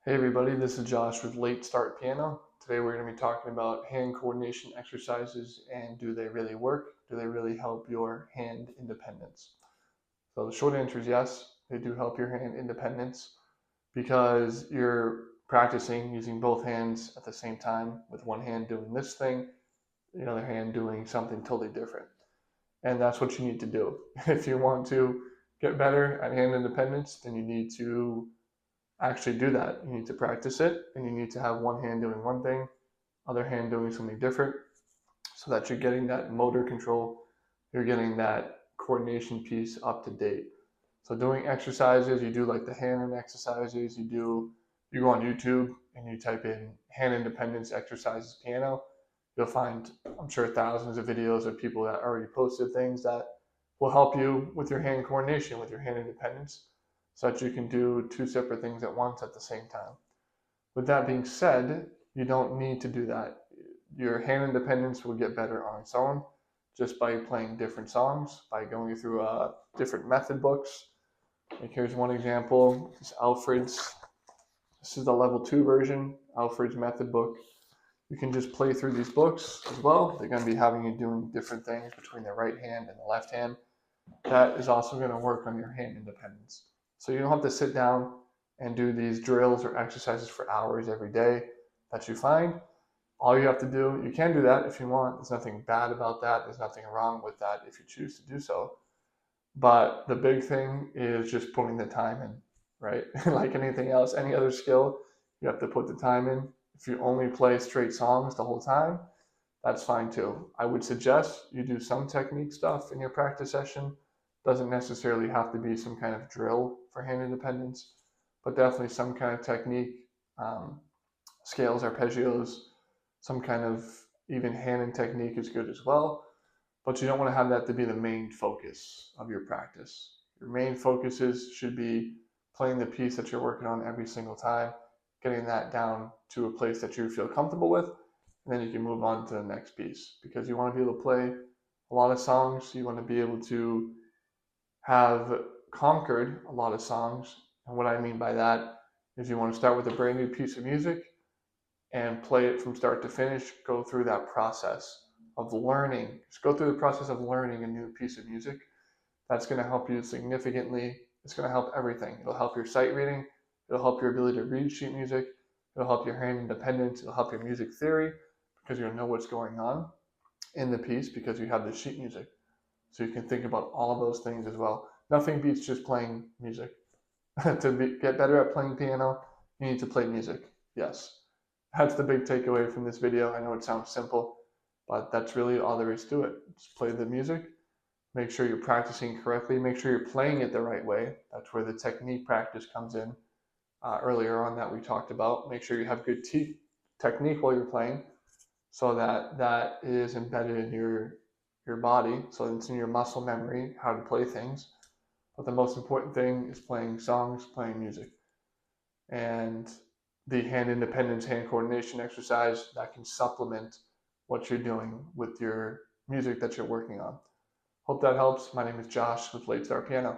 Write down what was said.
Hey everybody, this is Josh with Late Start Piano. Today we're going to be talking about hand coordination exercises and do they really work? Do they really help your hand independence? So the short answer is yes, they do help your hand independence because you're practicing using both hands at the same time, with one hand doing this thing, the other hand doing something totally different. And that's what you need to do. If you want to get better at hand independence, then you need to actually do that. You need to practice it, and you need to have one hand doing one thing, other hand doing something different, so that you're getting that motor control, you're getting that coordination piece up to date. So doing exercises, you do like the hand exercises, you go on YouTube and you type in hand independence exercises piano. You'll find, I'm sure, thousands of videos of people that already posted things that will help you with your hand coordination, with your hand independence, so that you can do two separate things at once at the same time. With that being said, you don't need to do that. Your hand independence will get better on its own just by playing different songs, by going through different method books. Like here's one example. This is Alfred's. This is the level 2 version, Alfred's method book. You can just play through these books as well. They're going to be having you doing different things between the right hand and the left hand. That is also going to work on your hand independence. So you don't have to sit down and do these drills or exercises for hours every day that you find. All you have to do, you can do that if you want. There's nothing bad about that. There's nothing wrong with that if you choose to do so. But the big thing is just putting the time in, right? Like anything else, any other skill, you have to put the time in. If you only play straight songs the whole time, that's fine too. I would suggest you do some technique stuff in your practice session. Doesn't necessarily have to be some kind of drill for hand independence, but definitely some kind of technique, um, scales, arpeggios, some kind of even hand and technique is good as well. But you don't want to have that to be the main focus of your practice. Your main focuses should be playing the piece that you're working on every single time, getting that down to a place that you feel comfortable with, and then you can move on to the next piece, because you want to be able to play a lot of songs. You want to be able to have conquered a lot of songs. And what I mean by that is you want to start with a brand new piece of music and play it from start to finish, go through that process of learning. Just go through the process of learning a new piece of music. That's going to help you significantly. It's going to help everything. It'll help your sight reading. It'll help your ability to read sheet music. It'll help your hand independence. It'll help your music theory, because you'll know what's going on in the piece because you have the sheet music. So you can think about all of those things as well. Nothing beats just playing music. Get better at playing piano, you need to play music. Yes. That's the big takeaway from this video. I know it sounds simple, but that's really all there is to it. Just play the music. Make sure you're practicing correctly. Make sure you're playing it the right way. That's where the technique practice comes in. Earlier on that we talked about. Make sure you have good technique while you're playing, so that that is embedded in your body, so it's in your muscle memory how to play things. But the most important thing is playing songs, playing music, and the hand independence, hand coordination exercise that can supplement what you're doing with your music that you're working on. Hope that helps. My name is Josh with Late Start Piano.